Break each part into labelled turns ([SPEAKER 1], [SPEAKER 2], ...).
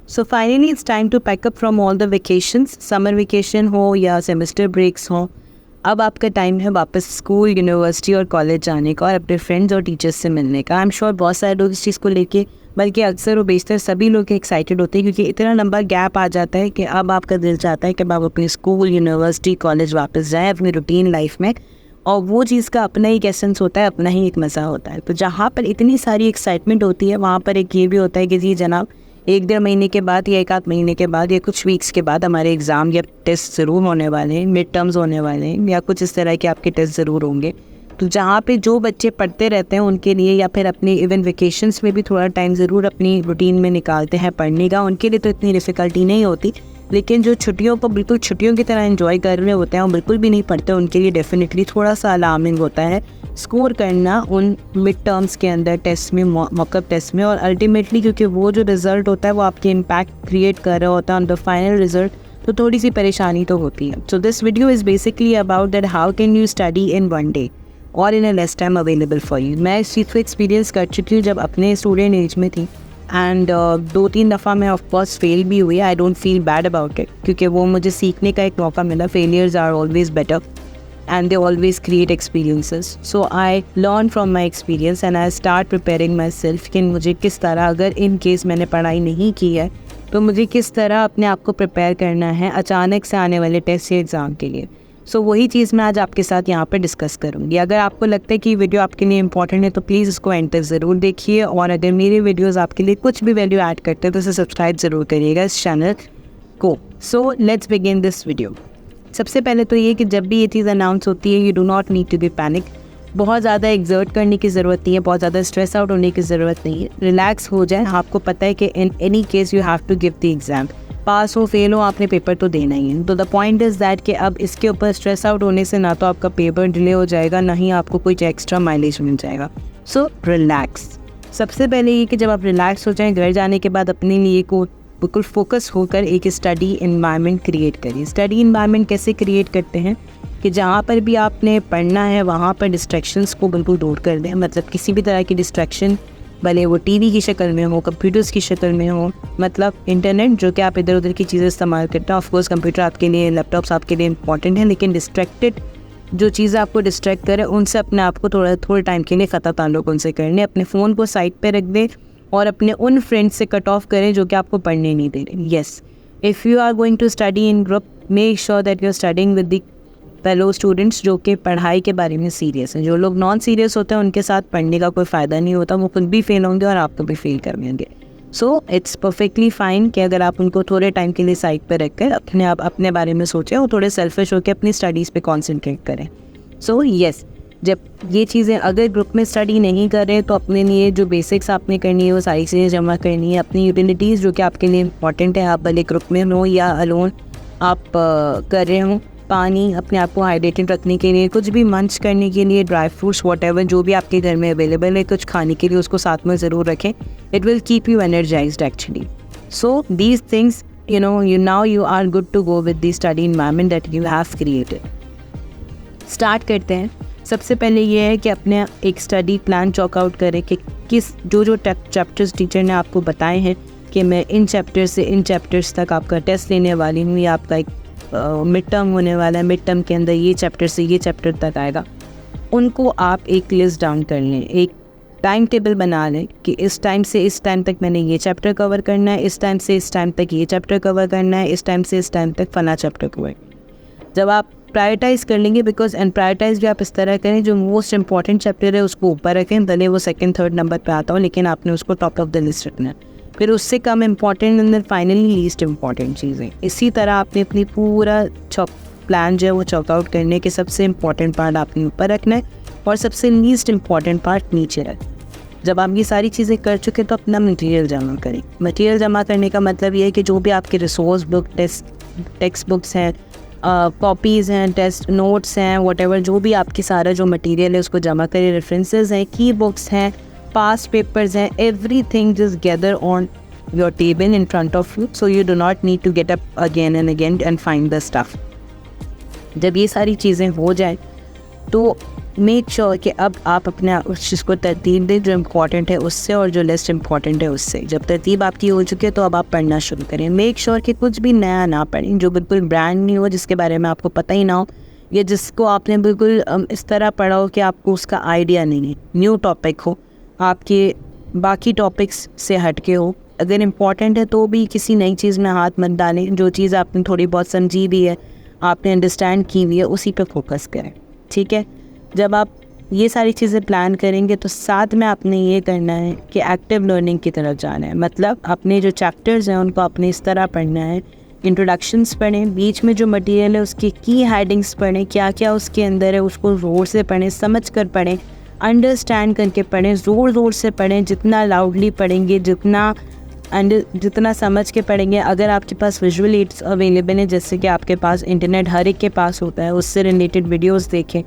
[SPEAKER 1] So finally it's time to pack up from all the vacations, summer vacation हो या semester breaks हो. अब आपका टाइम है वापस स्कूल, यूनिवर्सिटी और कॉलेज जाने का और अपने फ्रेंड्स और टीचर्स से मिलने का. आई एम श्योर बहुत सारे लोग इस चीज़ को लेके, बल्कि अक्सर व बेशतर सभी लोग एक्साइटेड होते हैं, क्योंकि इतना लंबा गैप आ जाता है कि अब आपका दिल चाहता है कि अब आप अपनी स्कूल, यूनिवर्सिटी, कॉलेज वापस जाएँ अपनी रूटीन लाइफ में. और वो चीज़ का अपना ही एसेंस होता है, अपना ही एक मज़ा होता है. तो जहाँ पर इतनी सारी एक्साइटमेंट होती है वहाँ पर एक ये भी होता है कि जी जनाब, 1-1.5 महीने के बाद या 1-8 महीने के बाद या कुछ वीक्स के बाद हमारे एग्ज़ाम या टेस्ट ज़रूर होने वाले हैं, मिड टर्म्स होने वाले हैं या कुछ इस तरह के आपके टेस्ट ज़रूर होंगे. तो जहाँ पे जो बच्चे पढ़ते रहते हैं उनके लिए, या फिर अपने इवन वेकेशंस में भी थोड़ा टाइम ज़रूर अपनी रूटीन में निकालते हैं पढ़ने का, उनके लिए तो इतनी डिफ़िकल्टी नहीं होती. लेकिन जो छुट्टियों को बिल्कुल छुट्टियों की तरह एंजॉय कर रहे होते हैं और बिल्कुल भी नहीं पढ़ते, उनके लिए डेफिनेटली थोड़ा सा अलार्मिंग होता है स्कोर करना उन मिड टर्म्स के अंदर, टेस्ट में, मॉकअप टेस्ट में. और अल्टीमेटली क्योंकि वो जो रिज़ल्ट होता है वो आपके इम्पैक्ट क्रिएट कर रहा होता है ऑन द फाइनल रिजल्ट, तो थोड़ी सी परेशानी तो होती है. So this video is basically about that how can you study in 1 day और in a less time available for you. मैं इस चीज़ को एक्सपीरियंस कर चुकी हूँ जब अपने स्टूडेंट एज में थी, एंड 2-3 दफ़ा मैं ऑफकोर्स फेल भी हुई. I don't feel bad about it, क्योंकि वो मुझे सीखने का एक मौका मिला. Failures are always better and they always create experiences. So I learn from my experience and I start preparing myself कि मुझे किस तरह, अगर इन केस मैंने पढ़ाई नहीं की है तो मुझे किस तरह अपने आप को प्रिपेयर करना है अचानक से आने वाले टेस्ट या एग्ज़ाम के लिए. सो वही चीज़ मैं आज आपके साथ यहाँ पर डिस्कस करूँगी. अगर आपको लगता है कि वीडियो आपके लिए इंपॉर्टेंट है तो प्लीज़ इसको एंड तक ज़रूर देखिए, और अगर मेरे वीडियोज़ आपके लिए कुछ भी वैल्यू ऐड करते हैं तो इसे सब्सक्राइब ज़रूर करिएगा इस चैनल को. So let's begin this video. सबसे पहले तो ये कि जब भी ये चीज़ अनाउंस होती है, you do not need to be panic. बहुत ज़्यादा एग्जर्ट करने की ज़रूरत नहीं है, बहुत ज़्यादा स्ट्रेस आउट होने की ज़रूरत नहीं है. रिलैक्स हो जाए. आपको पता है कि in any case you have to give the exam. Pass हो फेल हो, आपने पेपर तो देना ही है. तो द पॉइंट इज़ दैट कि अब इसके ऊपर स्ट्रेस आउट होने से ना तो आपका पेपर डिले हो जाएगा, ना ही आपको कुछ एक्स्ट्रा माइलेज मिल जाएगा. So relax. सबसे पहले ये कि जब आप रिलैक्स हो जाएँ, घर जाने के बाद अपने लिए को बिल्कुल फोकस होकर एक स्टडी इन्वायरमेंट क्रिएट करिए. स्टडी इन्वायरमेंट कैसे क्रिएट करते हैं कि जहाँ पर भी आपने पढ़ना है वहाँ पर डिस्ट्रैक्शंस को बिल्कुल दूर कर दें. मतलब किसी भी तरह की डिस्ट्रैक्शन, भले वो टीवी की शक्ल में हो, कंप्यूटर्स की शक्ल में हो, मतलब इंटरनेट जो कि आप इधर उधर की चीज़ें इस्तेमाल करते हैं. ऑफकोर्स कंप्यूटर आपके लिए, लैपटॉप्स आपके लिए इंपॉर्टेंट है, लेकिन डिस्ट्रैक्टेड जो चीज़ें आपको डिस्ट्रैक्ट करें उनसे अपने आप को थोड़े टाइम के लिए ख़त्म ताल्लुक उनसे करने. अपने फ़ोन को साइड पर रख दें और अपने उन फ्रेंड्स से कट ऑफ करें जो कि आपको पढ़ने नहीं दे रहे. Yes, if you are going to study in group, make sure that you are studying with the fellow students जो कि पढ़ाई के बारे में सीरियस हैं. जो लोग नॉन सीरियस होते हैं उनके साथ पढ़ने का कोई फ़ायदा नहीं होता. वो खुद भी फेल होंगे और आपको भी फेल कर देंगे. सो इट्स परफेक्टली फ़ाइन कि अगर आप उनको थोड़े टाइम के लिए साइड पर रख कर अपने बारे में सोचें और थोड़े सेल्फिश होकर अपनी स्टडीज़ पर कॉन्सेंट्रेट करें. सो येस, जब ये चीज़ें अगर ग्रुप में स्टडी नहीं कर रहे तो अपने लिए जो बेसिक्स आपने करनी है वो सारी चीज़ें जमा करनी है. अपनी यूटिलिटीज़ जो कि आपके लिए इंपॉर्टेंट है, आप भले ग्रुप में हो या अलोन आप कर रहे हो, पानी अपने आप को हाइड्रेटेड रखने के लिए, कुछ भी मंच करने के लिए, ड्राई फ्रूट्स वॉटेवर जो भी आपके घर में अवेलेबल है कुछ खाने के लिए, उसको साथ में ज़रूर रखें. It will keep you energised actually. So these things you are good to go with the study environment that you have created. Start करते हैं. सबसे पहले ये है कि अपने एक स्टडी प्लान चॉक आउट करें कि किस जो चैप्टर्स टीचर ने आपको बताए हैं कि मैं इन चैप्टर्स से इन चैप्टर्स तक आपका टेस्ट लेने वाली हूँ, या आपका एक मिड टर्म होने वाला है, मिड टर्म के अंदर ये चैप्टर से ये चैप्टर तक आएगा. उनको आप एक लिस्ट डाउन कर लें, एक टाइम टेबल बना लें कि इस टाइम से इस टाइम तक मैंने ये चैप्टर कवर करना है, इस टाइम से इस टाइम तक ये चैप्टर कवर करना है, इस टाइम से इस टाइम तक फला चैप्टर कवर. जब आप प्रायोरिटाइज़ कर लेंगे, बिकॉज एंड प्रायोरिटाइज भी आप इस तरह करें जो मोस्ट इंपॉर्टेंट चैप्टर है उसको ऊपर रखें, भले वो 2nd-3rd नंबर पे आता हो, लेकिन आपने उसको टॉप ऑफ द लिस्ट रखना है. फिर उससे कम important and finally least important चीज़ें. इसी तरह आपने अपनी पूरा प्लान जो है वो चॉक आउट करने के सबसे इंपॉर्टेंट पार्ट आपने ऊपर रखना है और सबसे लीस्ट इंपॉर्टेंट पार्ट नीचे रखें. जब आप ये सारी चीज़ें कर चुके तो अपना मटेरियल जमा करें. मटेरियल जमा करने का मतलब ये है कि जो भी आपके रिसोर्स बुक, टेक्स्ट बुक्स हैं, कॉपीज़ हैं, टेस्ट नोट्स हैं, व्हाटएवर जो भी आपकी सारा जो मटेरियल है उसको जमा करें. रेफरेंसेस हैं, की बुक्स हैं, पास्ट पेपर्स हैं, everything just gather on your table in front of you, so you do not need to get up again and again and find the stuff. जब ये सारी चीज़ें हो जाए तो मेक श्योर कि अब आप अपने उस चीज़ को तरतीब दें जो इम्पॉर्टेंट है उससे और जो लेस्ट इम्पॉर्टेंट है उससे। जब तरतीब आपकी हो चुकी है तो अब आप पढ़ना शुरू करें। मेक श्योर कि कुछ भी नया ना पढ़ें जो बिल्कुल ब्रांड न्यू हो, जिसके बारे में आपको पता ही ना हो, या जिसको आपने बिल्कुल इस तरह पढ़ा हो कि आपको उसका आइडिया नहीं है। न्यू टॉपिक हो, आपके बाकी टॉपिक्स से हट के हो। अगर इम्पॉर्टेंट है तो भी किसी नई चीज़ में हाथ मत डालें। जो चीज़ आपने थोड़ी बहुत समझी भी है, आपने अंडरस्टैंड की हुई है, उसी पे फोकस करें, ठीक है। जब आप ये सारी चीज़ें प्लान करेंगे तो साथ में आपने ये करना है कि एक्टिव लर्निंग की तरफ जाना है। मतलब अपने जो चैप्टर्स हैं उनको अपने इस तरह पढ़ना है। इंट्रोडक्शंस पढ़ें, बीच में जो मटेरियल है उसकी की हेडिंग्स पढ़ें, क्या क्या उसके अंदर है उसको ज़ोर से पढ़ें, समझ कर पढ़ें, अंडरस्टैंड करके पढ़ें, ज़ोर से पढ़ें। जितना लाउडली पढ़ेंगे, जितना समझ के पढ़ेंगे। अगर आपके पास विजुअल एड्स अवेलेबल हैं, जैसे कि आपके पास इंटरनेट हर एक के पास होता है, उससे रिलेटेड वीडियोस देखें।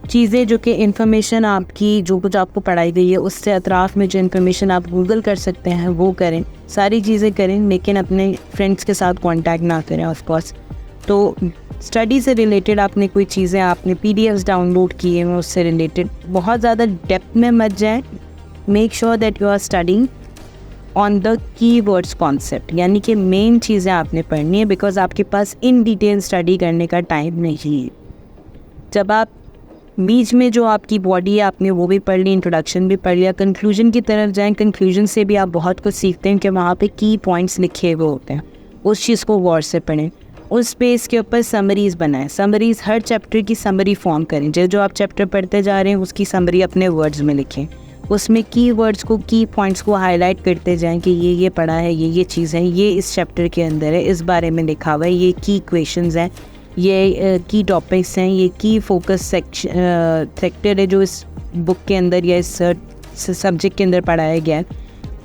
[SPEAKER 1] चीज़ें जो कि इन्फॉर्मेशन आपकी जो कुछ आपको पढ़ाई गई है उससे अतराफ़ में जो इन्फॉर्मेशन आप गूगल कर सकते हैं वो करें। सारी चीज़ें करें, लेकिन अपने फ्रेंड्स के साथ कांटेक्ट ना करें ऑफ कोर्स। तो स्टडी से रिलेटेड आपने कोई चीज़ें आपने पीडीएफ्स डाउनलोड किए हैं उससे रिलेटेड बहुत ज़्यादा डेप्थ में मत जाएं। Make sure that you are studying on the keywords concept, यानी कि मेन चीज़ें आपने पढ़नी है, बिकॉज आपके पास इन डिटेल स्टडी करने का टाइम नहीं है। जब आप बीच में जो आपकी बॉडी है आपने वो भी पढ़ ली, इंट्रोडक्शन भी पढ़ लिया, कंक्लूजन की तरफ जाएं। कंक्लूजन से भी आप बहुत कुछ सीखते हैं कि वहाँ पे की पॉइंट्स लिखे हुए होते हैं, उस चीज़ को गौर से पढ़ें। उस पेज के ऊपर समरीज़ बनाएं। समरीज़ हर चैप्टर की समरी फॉर्म करें। जो आप चैप्टर पढ़ते जा रहे हैं उसकी समरी अपने वर्ड्स में लिखें। उसमें की वर्ड्स को, की पॉइंट्स को हाईलाइट करते जाएं कि ये पढ़ा है, ये चीज़ है, ये इस चैप्टर के अंदर है, इस बारे में लिखा हुआ है, ये की क्वेश्चंस हैं, ये की टॉपिक्स हैं, ये की फोकस सेक्टर है जो इस बुक के अंदर या इस सब्जेक्ट के अंदर पढ़ाया गया है।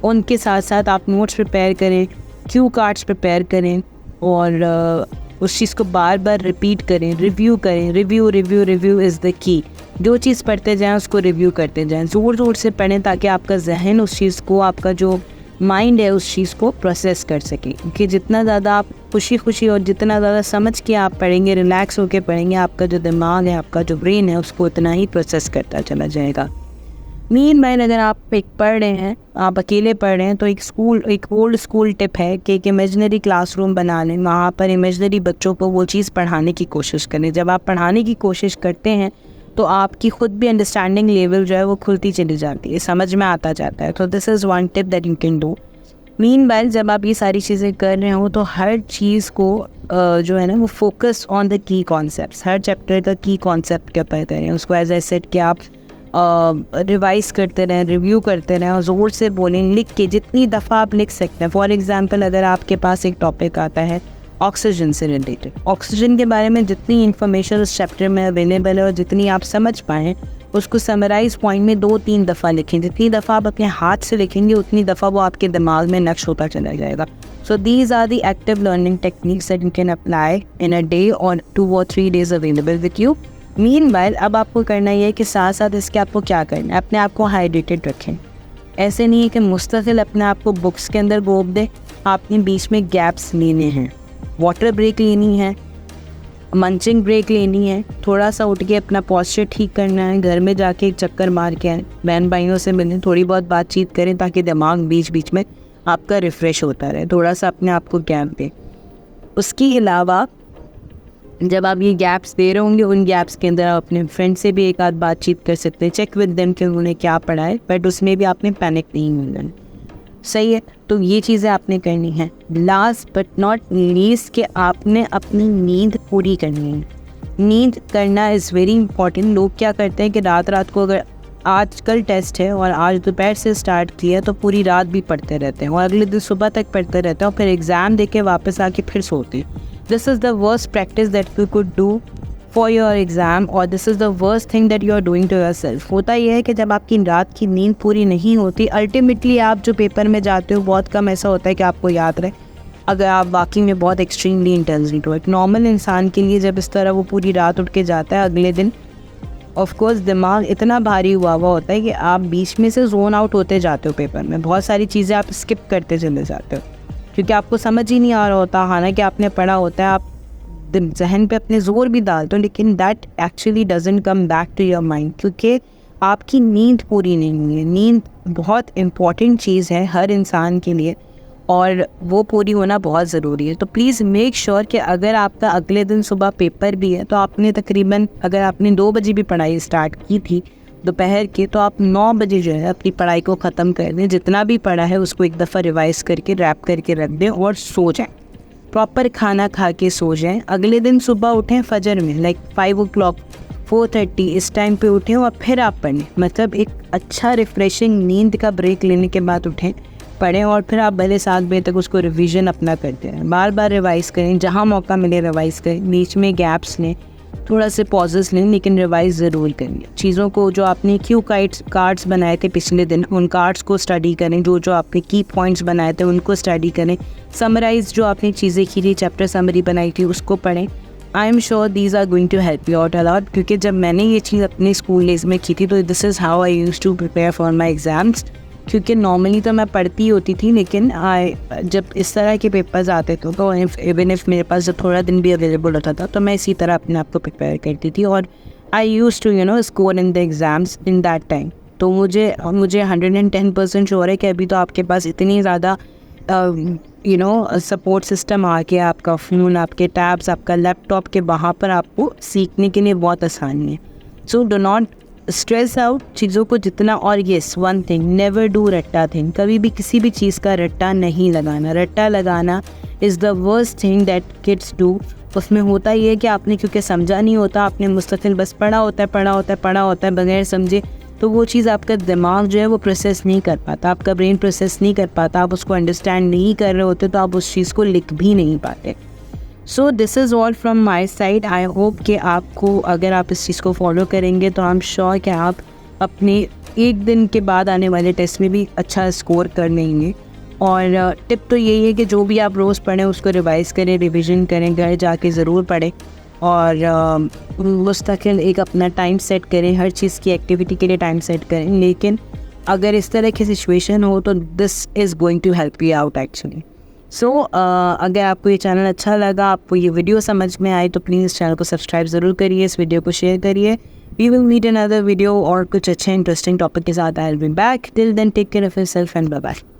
[SPEAKER 1] उनके साथ साथ आप नोट्स प्रिपेयर करें, क्यू कार्ड्स प्रिपेयर करें और उस चीज़ को बार बार रिपीट करें, रिव्यू करें। Review is the key. जो चीज़ पढ़ते जाएं उसको रिव्यू करते जाएं, ज़ोर से पढ़ें ताकि आपका जहन उस चीज़ को, आपका जो माइंड है उस चीज़ को प्रोसेस कर सके। क्योंकि जितना ज़्यादा आप खुशी और जितना ज़्यादा समझ के आप पढ़ेंगे, रिलैक्स होकर पढ़ेंगे, आपका जो दिमाग है, आपका जो ब्रेन है, उसको उतना ही प्रोसेस करता चला जाएगा। मीनवाइल अगर आप एक पढ़ रहे हैं, आप अकेले पढ़ रहे हैं, तो एक ओल्ड स्कूल टिप है कि एक इमेजिनरी क्लासरूम बना लें। वहाँ पर इमेजिनरी बच्चों को वो चीज़ पढ़ाने की कोशिश करें। जब आप पढ़ाने की कोशिश करते हैं तो आपकी खुद भी अंडरस्टैंडिंग लेवल जो है वो खुलती चली जाती है, समझ में आता जाता है। तो this is one tip that you can do. Meanwhile जब आप ये सारी चीज़ें कर रहे हो तो हर चीज़ को जो है ना वो focus on the key concepts, her chapter का की कॉन्सेप्ट के ऊपर करें। उसको एज आई सेड कि आप रिवाइज करते रहें, रिव्यू करते रहें और ज़ोर से बोलें, लिख के जितनी दफ़ा आप लिख सकते हैं। फॉर एग्ज़ाम्पल अगर आपके पास एक टॉपिक आता है ऑक्सीजन से रिलेटेड, ऑक्सीजन के बारे में जितनी इन्फॉर्मेशन उस चैप्टर में अवेलेबल है और जितनी आप समझ पाएँ उसको समराइज पॉइंट में 2-3 दफ़ा लिखें। जितनी दफ़ा आप अपने हाथ से लिखेंगे उतनी दफ़ा वो आपके दिमाग में नक्श होता चला जाएगा। So these are the active learning techniques that you can apply in a day और 2 or 3 days available with you. Meanwhile अब आपको करना ये है कि साथ साथ इसके आपको क्या करना है, अपने आप को हाइड्रेटेड रखें। ऐसे नहीं है कि मुस्तकिल अपने आप को बुक्स के अंदर गोप दें। आपने बीच में गैप्स लेने हैं, वाटर ब्रेक लेनी है, मंचिंग ब्रेक लेनी है, थोड़ा सा उठ के अपना पॉस्चर ठीक करना है, घर में जाके एक चक्कर मार के आए, बहन भाइयों से मिलें, थोड़ी बहुत बातचीत करें ताकि दिमाग बीच बीच में आपका रिफ़्रेश होता रहे। थोड़ा सा अपने आप को गैप दें। उसके अलावा जब आप ये गैप्स दे रहे होंगे उन गैप्स के अंदर आप अपने फ्रेंड से भी एक आध बातचीत कर सकते हैं, चेक विद देम कि उन्होंने क्या पढ़ा है, बट उसमें भी आपने पैनिक नहीं होना। सही है, तो ये चीज़ें आपने करनी है। लास्ट बट नॉट लीस्ट कि आपने अपनी नींद पूरी करनी है। नींद करना इज़ वेरी इंपॉर्टेंट। लोग क्या करते हैं कि रात को, अगर आजकल टेस्ट है और आज दोपहर से स्टार्ट किया तो पूरी रात भी पढ़ते रहते हैं और अगले दिन सुबह तक पढ़ते रहते हैं और फिर एग्ज़ाम दे के वापस आके फिर सोते हैं। This is the worst practice that you could do for your exam और this is the worst thing that you are doing to yourself. होता यह है कि जब आपकी रात की नींद पूरी नहीं होती, अल्टीमेटली आप जो पेपर में जाते हो बहुत कम ऐसा होता है कि आपको याद रहे, अगर आप वाकई में बहुत एक्सट्रीमली इंटेलिजेंट हो। एक नॉर्मल इंसान के लिए जब इस तरह वो पूरी रात उठ के जाता है, अगले दिन ऑफ कोर्स दिमाग इतना भारी हुआ होता है कि आप बीच में से जोन आउट होते जाते हो पेपर में। बहुत सारी चीज़ें आप स्किप करते चले जाते हो क्योंकि आपको समझ ही नहीं आ रहा होता, हालांकि आपने पढ़ा होता है। आप जहन पे अपने ज़ोर भी डाल दो, लेकिन that actually doesn't come back to your mind, क्योंकि आपकी नींद पूरी नहीं हुई है। नींद बहुत इम्पॉर्टेंट चीज़ है हर इंसान के लिए, और वो पूरी होना बहुत ज़रूरी है। तो प्लीज़ मेक श्योर कि अगर आपका अगले दिन सुबह पेपर भी है तो आपने तकरीबन, अगर आपने 2 बजे भी पढ़ाई स्टार्ट की थी दोपहर की, तो आप 9 बजे जो है अपनी पढ़ाई को ख़त्म कर दें। जितना भी पढ़ा है उसको एक दफ़ा रिवाइज़ करके रैप करके रख दें और सो जाएं। प्रॉपर खाना खा के सो जाएं। अगले दिन सुबह उठें फजर में, लाइक 5 o'clock 4:30 इस टाइम पे उठें और फिर आप पढ़ें। मतलब एक अच्छा रिफ़्रेशिंग नींद का ब्रेक लेने के बाद उठें, पढ़ें, और फिर आप भले 7 बजे तक उसको रिवीजन अपना करते हैं। बार बार रिवाइज़ करें, जहाँ मौका मिले रिवाइज़ करें, बीच में गैप्स लें, थोड़ा से पॉजेस लें, लेकिन रिवाइज़ ज़रूर करें। चीज़ों को जो आपने क्यू कार्ड्स बनाए थे पिछले दिन, उन कार्ड्स को स्टडी करें। जो आपने की पॉइंट्स बनाए थे उनको स्टडी करें। समराइज़ जो आपने चीज़ें की थी, चैप्टर समरी बनाई थी, उसको पढ़ें। I am sure these are going to help you out a lot, क्योंकि जब मैंने ये चीज़ अपने स्कूल डेज में की थी तो this is how I used to prepare for my exams. क्योंकि नॉर्मली तो मैं पढ़ती होती थी, लेकिन जब इस तरह के पेपर्स आते थे तो इवन इफ़ मेरे पास जब थोड़ा दिन भी अवेलेबल होता था तो मैं इसी तरह अपने आप को प्रिपेयर करती थी, और I use to score in the exams in that time. तो मुझे 110% श्योर है कि अभी तो आपके पास इतनी ज़्यादा सपोर्ट सिस्टम आ गया, आपका फ़ोन, आपके टैब्स, आपका लैपटॉप के, वहाँ पर आपको सीखने के लिए बहुत आसानी है। So do not stress out चीज़ों को जितना। और yes, one thing, never do रट्टा थिंग। कभी भी किसी भी चीज़ का रट्टा नहीं लगाना। रट्टा लगाना is the worst thing that kids do. उसमें होता ही है कि आपने क्योंकि समझा नहीं होता, आपने मुस्तकिल बस पढ़ा होता है बगैर समझे, तो वो चीज़ आपका दिमाग जो है वो प्रोसेस नहीं कर पाता, आपका ब्रेन प्रोसेस नहीं कर पाता, आप उसको अंडरस्टैंड नहीं कर रहे होते, तो आप उस चीज़ को लिख भी नहीं पाते। So this is all from my side. I hope कि आपको, अगर आप इस चीज़ को फॉलो करेंगे तो आई एम श्योर कि आप अपने एक दिन के बाद आने वाले टेस्ट में भी अच्छा स्कोर कर लेंगे। और टिप तो यही है कि जो भी आप रोज़ पढ़ें उसको रिवाइज़ करें, रिविज़न करें, घर जाके ज़रूर पढ़ें, और मुस्तकिल एक अपना टाइम सेट करें, हर चीज़ की एक्टिविटी के लिए टाइम सेट करें। लेकिन अगर इस तरह की सिचुएशन हो तो this is going to help you out actually. So अगर आपको ये चैनल अच्छा लगा, आपको ये वीडियो समझ में आई, तो प्लीज़ इस चैनल को सब्सक्राइब ज़रूर करिए, इस वीडियो को शेयर करिए। We will meet another video और कुछ अच्छे इंटरेस्टिंग टॉपिक के साथ। I will be back. Till then take care of yourself and bye bye.